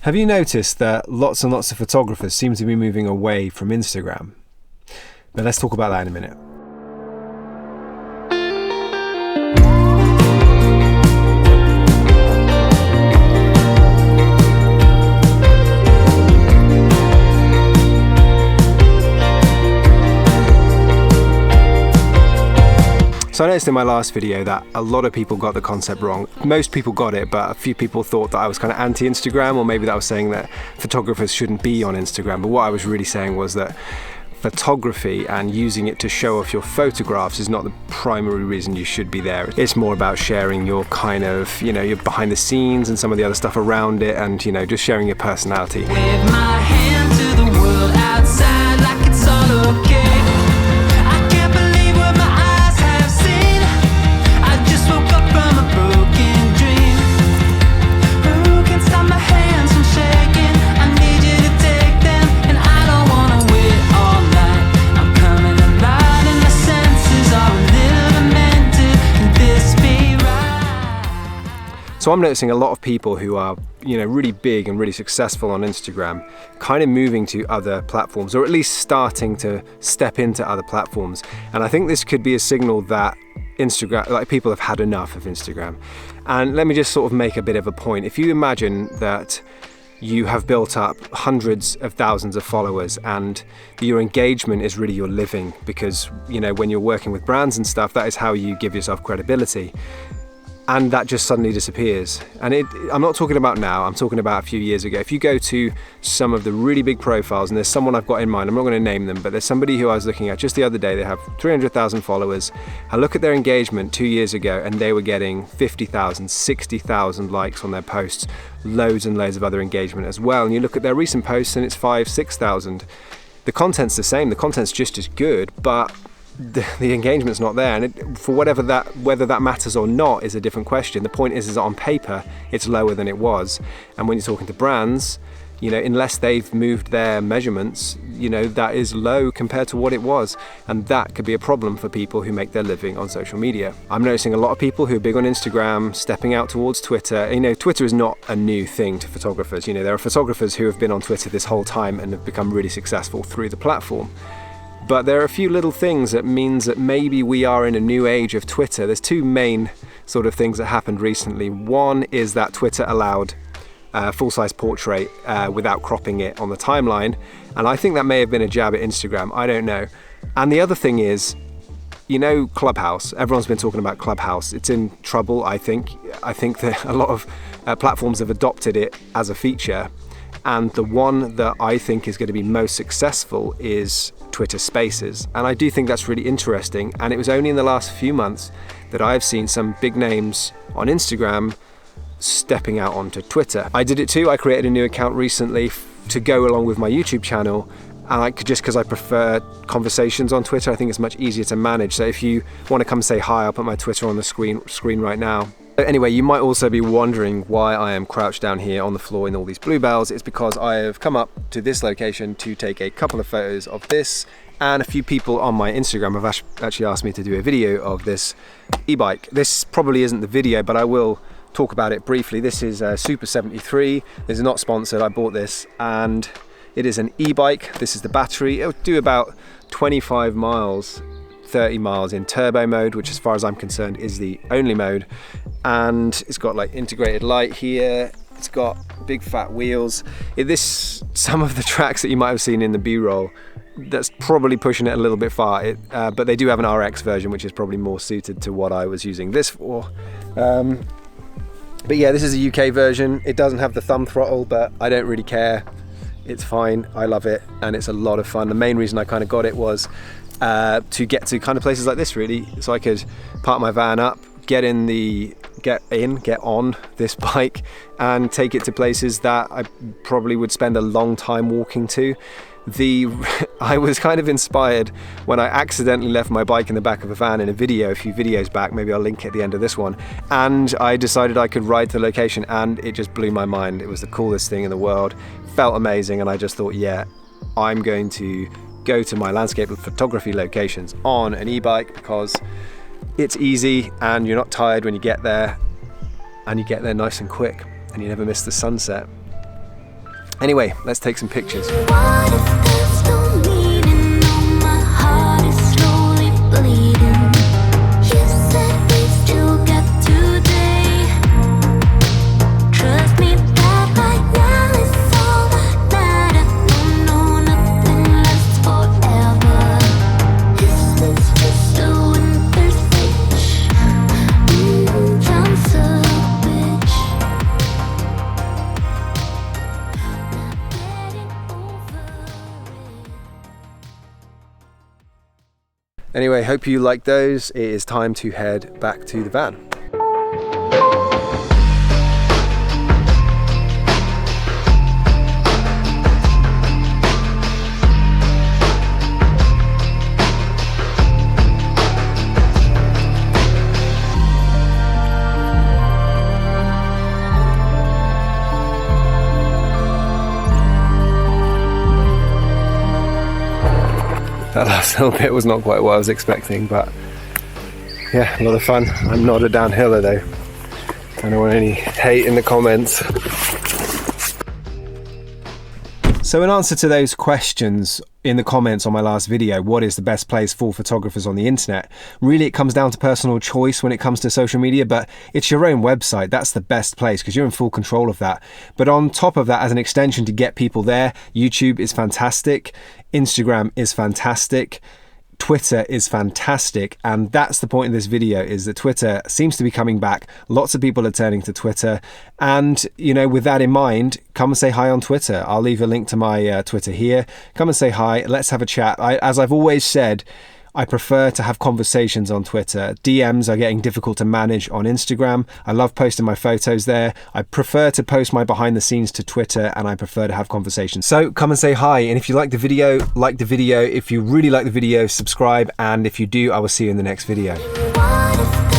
Have you noticed that lots and lots of photographers seem to be moving away from Instagram? But let's talk about that in a minute. So I noticed in my last video that a lot of people got the concept wrong. Most people got it, but a few people thought that I was kind of anti-Instagram, or maybe that I was saying that photographers shouldn't be on Instagram. But what I was really saying was that photography and using it to show off your photographs is not the primary reason you should be there. It's more about sharing your kind of, your behind the scenes and some of the other stuff around it, and just sharing your personality. Wave my hand to the world outside like it's all okay. So I'm noticing a lot of people who are, really big and really successful on Instagram, kind of moving to other platforms, or at least starting to step into other platforms. And I think this could be a signal that people have had enough of Instagram. And let me just sort of make a bit of a point. If you imagine that you have built up hundreds of thousands of followers and your engagement is really your living, because, when you're working with brands and stuff, that is how you give yourself credibility. And that just suddenly disappears. And I'm not talking about now, I'm talking about a few years ago. If you go to some of the really big profiles, and there's someone I've got in mind, I'm not going to name them, but there's somebody who I was looking at just the other day. They have 300,000 followers. I look at their engagement 2 years ago and they were getting 50,000, 60,000 likes on their posts, loads and loads of other engagement as well. And you look at their recent posts and it's 5,000, 6,000. The content's the same, the content's just as good, but the engagement's not there, and whether that matters or not is a different question. The point is that on paper it's lower than it was, and when you're talking to brands, unless they've moved their measurements, that is low compared to what it was, and that could be a problem for people who make their living on social media. I'm noticing a lot of people who are big on Instagram stepping out towards Twitter. Twitter is not a new thing to photographers. There are photographers who have been on Twitter this whole time and have become really successful through the platform. But there are a few little things that means that maybe we are in a new age of Twitter. There's two main sort of things that happened recently. One is that Twitter allowed full-size portrait without cropping it on the timeline. And I think that may have been a jab at Instagram, I don't know. And the other thing is, Clubhouse. Everyone's been talking about Clubhouse. It's in trouble, I think. I think that a lot of platforms have adopted it as a feature. And the one that I think is going to be most successful is Twitter Spaces. And I do think that's really interesting. And it was only in the last few months that I've seen some big names on Instagram stepping out onto Twitter. I did it too. I created a new account recently to go along with my YouTube channel. And just because I prefer conversations on Twitter, I think it's much easier to manage. So if you want to come say hi, I'll put my Twitter on the screen right now. Anyway, you might also be wondering why I am crouched down here on the floor in all these bluebells. It's because I have come up to this location to take a couple of photos of this, and a few people on my Instagram have actually asked me to do a video of this e-bike. This probably isn't the video, but I will talk about it briefly. This is a Super73. This is not sponsored. I bought this, and it is an e-bike. This is the battery. It'll do about 25 miles. 30 miles in turbo mode, which as far as I'm concerned is the only mode, and it's got like integrated light here. It's got big fat wheels. Some of the tracks that you might have seen in the B-roll, that's probably pushing it a little bit far, but they do have an RX version which is probably more suited to what I was using this for. But yeah, this is a UK version. It doesn't have the thumb throttle, but I don't really care. It's fine, I love it, and it's a lot of fun. The main reason I kind of got it was to get to kind of places like this, really, so I could park my van up, get on this bike and take it to places that I probably would spend a long time walking to. I was kind of inspired when I accidentally left my bike in the back of a van in a video a few videos back. Maybe I'll link it at the end of this one, and I decided I could ride to the location, and it just blew my mind. It was the coolest thing in the world, felt amazing, and I just thought, yeah, I'm going to go to my landscape photography locations on an e-bike because it's easy and you're not tired when you get there, and you get there nice and quick and you never miss the sunset. Anyway, let's take some pictures. What if there's no meaning? No, my heart is slowly bleeding. You said we still got today. Trust me that right now is all that matters. No, nothing lasts forever. Is this just a winter speech? I'm so bitch. Getting over it. Anyway, hope you like those. It is time to head back to the van. That last little bit was not quite what I was expecting, but yeah, a lot of fun. I'm not a downhiller though. I don't want any hate in the comments. So in answer to those questions in the comments on my last video, what is the best place for photographers on the internet? Really, it comes down to personal choice when it comes to social media, but it's your own website. That's the best place because you're in full control of that. But on top of that, as an extension to get people there, YouTube is fantastic. Instagram is fantastic. Twitter is fantastic, and that's the point of this video, is that Twitter seems to be coming back. Lots of people are turning to Twitter, and you know, with that in mind, come and say hi on Twitter. I'll leave a link to my Twitter here. Come and say hi, let's have a chat. As I've always said, I prefer to have conversations on Twitter. DMs are getting difficult to manage on Instagram. I love posting my photos there. I prefer to post my behind the scenes to Twitter, and I prefer to have conversations. So come and say hi. And if you like the video, like the video. If you really like the video, subscribe. And if you do, I will see you in the next video. What if